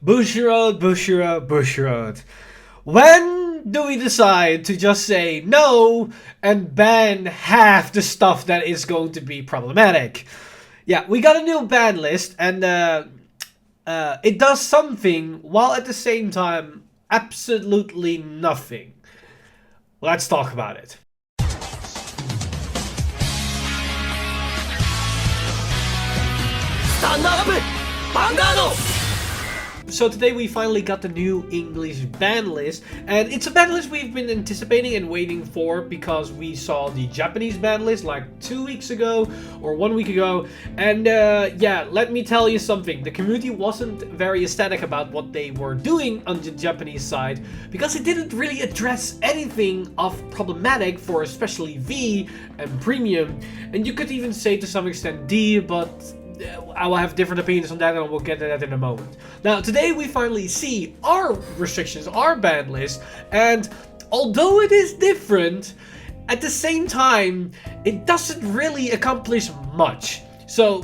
Bushiroad, Bushiroad, Bushiroad. When do we decide to just say no and ban half the stuff that is going to be problematic? Yeah, we got a new ban list, and it does something while at the same time absolutely nothing. Let's talk about it. Stand up! Vanguard! So today we finally got the new English ban list, and it's a ban list we've been anticipating and waiting for because we saw the Japanese ban list like 2 weeks ago or 1 week ago, and yeah, let me tell you something, the community wasn't very ecstatic about what they were doing on the Japanese side because it didn't really address anything of problematic for especially V and Premium, and you could even say to some extent D, but I will have different opinions on that and we'll get to that in a moment. Now, today we finally see our restrictions, our ban list, and although it is different, at the same time, it doesn't really accomplish much. So,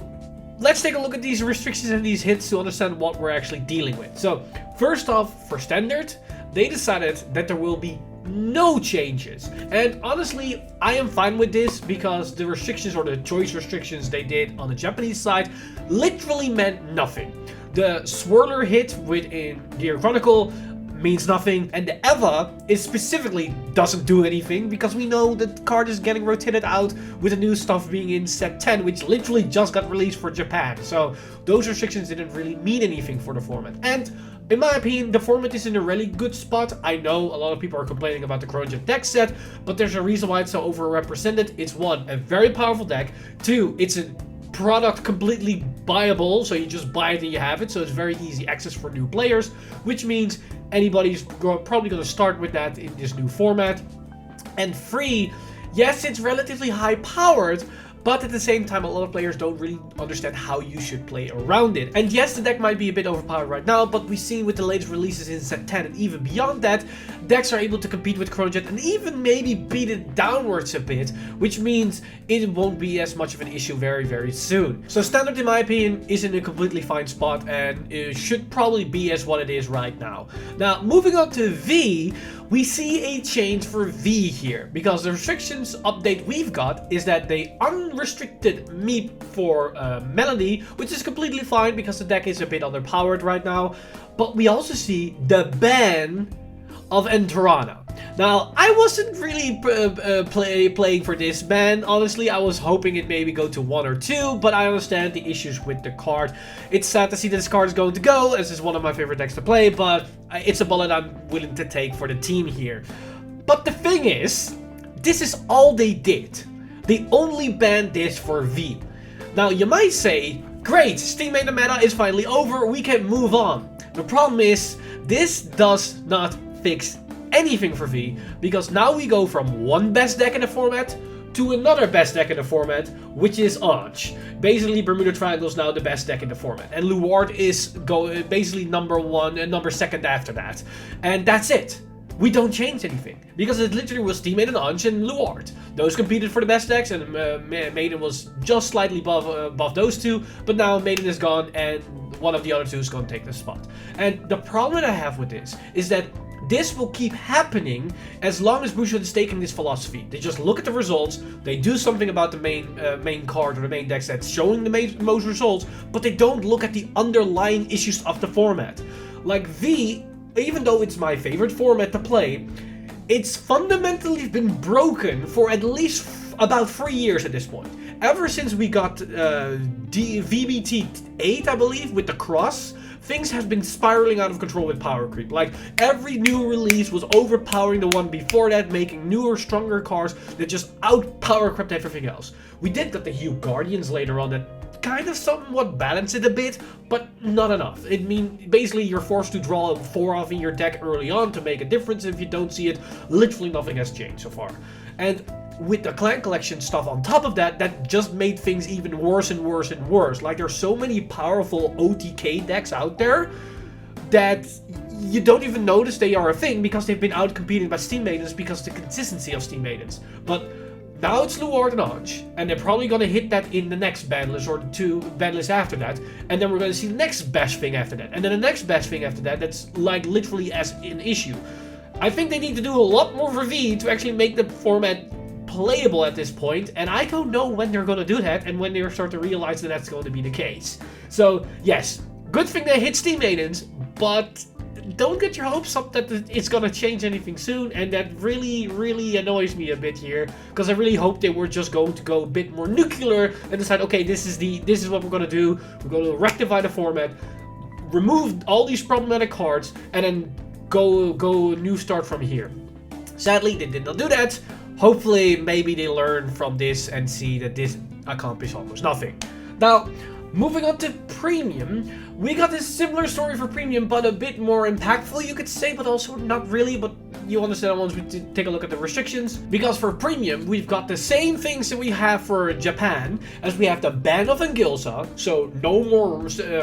let's take a look at these restrictions and these hits to understand what we're actually dealing with. So, first off, for standard, they decided that there will be no changes, and honestly I am fine with this because the restrictions or the choice restrictions they did on the Japanese side literally meant nothing. The swirler hit within Gear Chronicle means nothing, and the Eva is specifically doesn't do anything because we know that the card is getting rotated out with the new stuff being in set 10, which literally just got released for Japan, so those restrictions didn't really mean anything for the format. And in my opinion, the format is in a really good spot. I know a lot of people are complaining about the Chronojet deck set, but there's a reason why it's so overrepresented. It's one, a very powerful deck. Two, it's a product completely buyable, so you just buy it and you have it, so it's very easy access for new players, which means anybody's probably going to start with that in this new format. And three, yes, it's relatively high powered, but at the same time, a lot of players don't really understand how you should play around it. And yes, the deck might be a bit overpowered right now, but we've seen with the latest releases in set 10 and even beyond that, decks are able to compete with Chronojet and even maybe beat it downwards a bit, which means it won't be as much of an issue very, very soon. So standard, in my opinion, is in a completely fine spot and it should probably be as what it is right now. Now, moving on to V, we see a change for V here, because the restrictions update we've got is that they unrestricted Meep for Melody, which is completely fine because the deck is a bit underpowered right now, but we also see the ban of Enterana. Now, I wasn't really playing for this ban, honestly. I was hoping it maybe go to 1 or 2, but I understand the issues with the card. It's sad to see that this card is going to go, as it's one of my favorite decks to play, but it's a bullet I'm willing to take for the team here. But the thing is, this is all they did. They only banned this for V. Now, you might say, great, Steam Maiden meta is finally over, we can move on. The problem is, this does not fix anything for V, because now we go from one best deck in the format to another best deck in the format, which is Ange. Basically, Bermuda Triangle is now the best deck in the format, and Luard is basically number 1 and number 2 after that, and that's it. We don't change anything, because it literally was Steam Maiden, Ange, and Luard. Those competed for the best decks, and Maiden was just slightly above those two, but now Maiden is gone, and one of the other two is going to take the spot. And the problem that I have with this is that this will keep happening as long as Bushiroad is taking this philosophy. They just look at the results, they do something about the main card or the main decks that's showing the most results, but they don't look at the underlying issues of the format. Like V, even though it's my favorite format to play, it's fundamentally been broken for at least about 3 years at this point. Ever since we got VBT 8, I believe, with the cross, things have been spiraling out of control with power creep. Like, every new release was overpowering the one before that, making newer, stronger cards that just out-power crept everything else. We did get the Hue Guardians later on that kind of somewhat balance it a bit, but not enough. It means basically you're forced to draw 4 off in your deck early on to make a difference. If you don't see it, literally nothing has changed so far. And with the clan collection stuff on top of that, that just made things even worse and worse and worse. Like, there's so many powerful OTK decks out there that you don't even notice they are a thing because they've been out competing by Steam Maidens because of the consistency of Steam Maidens. But Now it's Luard and Ange, and they're probably gonna hit that in the next banlist or the 2 banlists after that, and then we're gonna see the next best thing after that, and then the next best thing after that. That's like literally as an issue. I think they need to do a lot more for V to actually make the format playable at this point, and I don't know when they're gonna do that and when they start to realize that that's going to be the case. So yes, good thing they hit Steam Maidens, but don't get your hopes up that it's gonna change anything soon, and that really annoys me a bit here, because I really hope they were just going to go a bit more nuclear and decide, okay, this is what we're gonna do. We're gonna rectify the format, remove all these problematic cards, and then go a new start from here. Sadly, they did not do that. Hopefully, maybe they learn from this and see that this accomplished almost nothing. Now, moving on to Premium, we got a similar story for Premium, but a bit more impactful, you could say, but also not really, but you understand once we take a look at the restrictions. Because for Premium, we've got the same things that we have for Japan, as we have the ban of Angilsa, so no more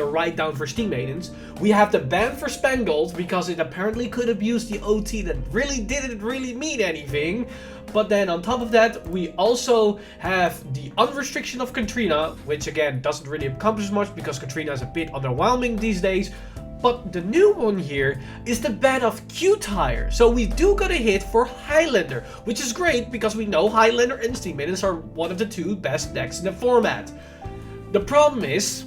write down for Steam Maidens. We have the ban for Spangled, because it apparently could abuse the OT that really didn't really mean anything. But then on top of that, we also have the unrestriction of Katrina, which again doesn't really accomplish much because Katrina is a bit underwhelming these days. But the new one here is the ban of Q-Tire. So we do got a hit for Highlander, which is great because we know Highlander and Steam Maidens are one of the 2 best decks in the format. The problem is,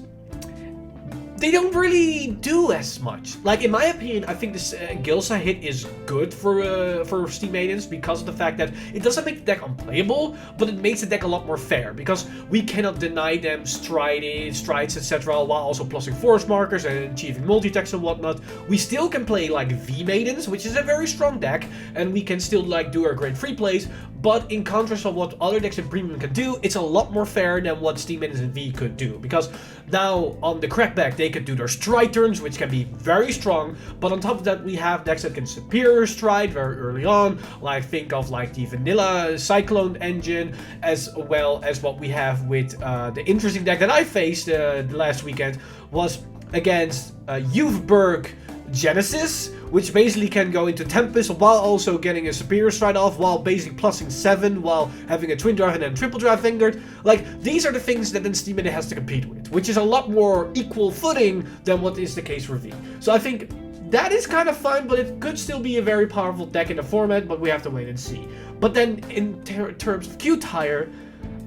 they don't really do as much. Like, in my opinion, I think this Gilsa hit is good for Steam Maidens because of the fact that it doesn't make the deck unplayable, but it makes the deck a lot more fair, because we cannot deny them strides, etc., while also plussing force markers and achieving multi-attacks and whatnot. We still can play like V Maidens, which is a very strong deck, and we can still like do our great free plays, but in contrast of what other decks in Premium can do, it's a lot more fair than what Steam Maidens and V could do, because now on the crackback they could do their stride turns, which can be very strong, but on top of that we have decks that can superior stride very early on, like think of like the vanilla Cyclone engine, as well as what we have with the interesting deck that I faced the last weekend was against Youthberg Genesis, which basically can go into Tempest while also getting a superior stride off, while basically plussing 7, while having a twin drive and then triple drive Vanguard. Like, these are the things that then Steam Maiden has to compete with, which is a lot more equal footing than what is the case for V. So I think that is kind of fine, but it could still be a very powerful deck in the format, but we have to wait and see. But then in terms of Q-Tire,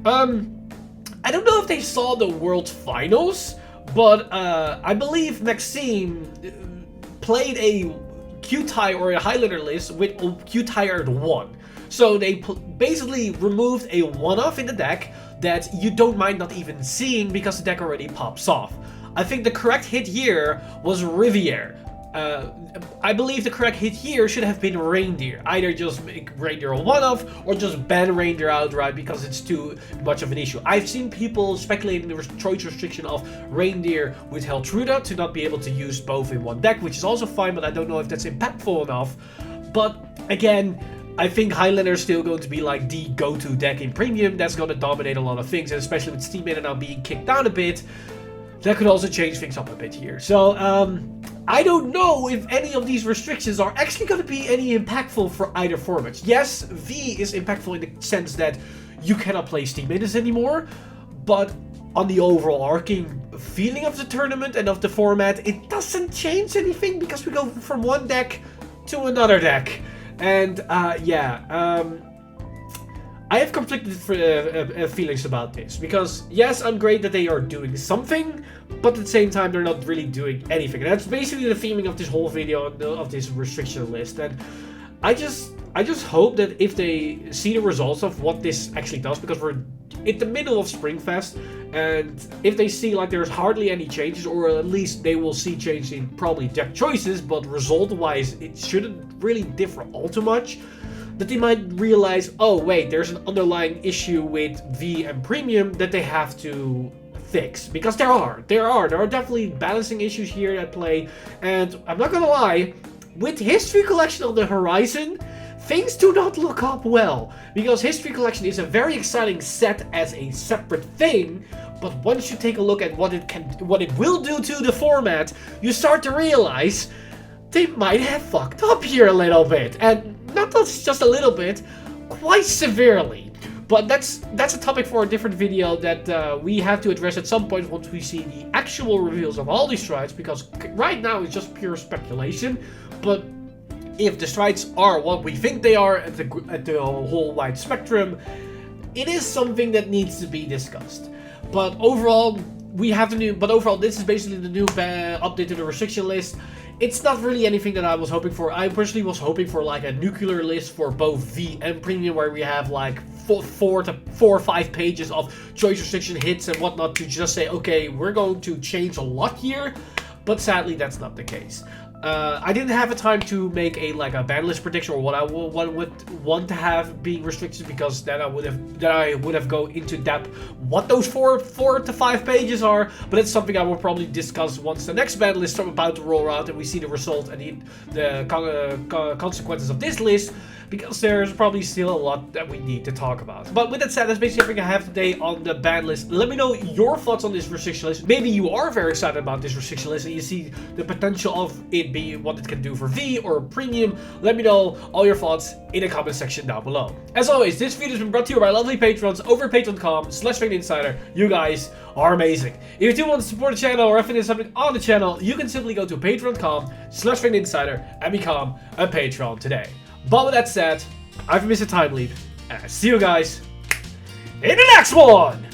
I don't know if they saw the World Finals, but I believe Maxime played a Q-Tire or a Highlander list with Q-Tired 1. So they basically removed a one-off in the deck that you don't mind not even seeing because the deck already pops off. I think the correct hit here was Riviere. I believe the correct hit here should have been Reindeer. Either just make Reindeer a one-off or just ban Reindeer outright because it's too much of an issue. I've seen people speculating the choice restriction of Reindeer with Heltruda to not be able to use both in one deck, which is also fine, but I don't know if that's impactful enough. But again, I think Highlander is still going to be like the go-to deck in Premium. That's going to dominate a lot of things, and especially with Steam Maiden now being kicked down a bit, that could also change things up a bit here. So, I don't know if any of these restrictions are actually going to be any impactful for either formats. Yes, V is impactful in the sense that you cannot play Steam Maidens anymore, but on the overall arcing feeling of the tournament and of the format, it doesn't change anything because we go from one deck to another deck. And, I have conflicted feelings about this, because yes, I'm great that they are doing something, but at the same time they're not really doing anything. And that's basically the theming of this whole video, of this restriction list. And I just hope that if they see the results of what this actually does, because we're in the middle of Springfest, and if they see like there's hardly any changes, or at least they will see change in probably deck choices, but result-wise it shouldn't really differ all too much, that they might realize, oh wait, there's an underlying issue with V and Premium that they have to fix. Because there are definitely balancing issues here at play, and I'm not gonna lie, with History Collection on the horizon, things do not look up well, because History Collection is a very exciting set as a separate thing, but once you take a look at what it will do to the format, you start to realize they might have fucked up here a little bit, and not just a little bit, quite severely. But that's a topic for a different video that we have to address at some point once we see the actual reveals of all these strides, because right now it's just pure speculation. But if the strides are what we think they are at the whole wide spectrum, it is something that needs to be discussed. But overall, this is basically the new update to the restriction list. It's not really anything that I was hoping for. I personally was hoping for like a nuclear list for both V and Premium, where we have like 4 or 5 pages of choice restriction hits and whatnot to just say, okay, we're going to change a lot here. But sadly, that's not the case. I didn't have a time to make a ban list prediction or what I would want to have being restricted, because then I would have go into depth what those 4 to 5 pages are. But it's something I will probably discuss once the next ban list is about to roll out and we see the result and the consequences of this list, because there's probably still a lot that we need to talk about. But with that said, that's basically everything I have today on the ban list. Let me know your thoughts on this restriction list. Maybe you are very excited about this restriction list and you see the potential of it being what it can do for V or Premium. Let me know all your thoughts in the comment section down below. As always, this video has been brought to you by lovely patrons over at patreon.com/VanInsider. You guys are amazing. If you do want to support the channel or if there's something on the channel, you can simply go to patreon.com/VanInsider and become a patron today. But with that said, I've been Mr. Time Leap, and I see you guys in the next one!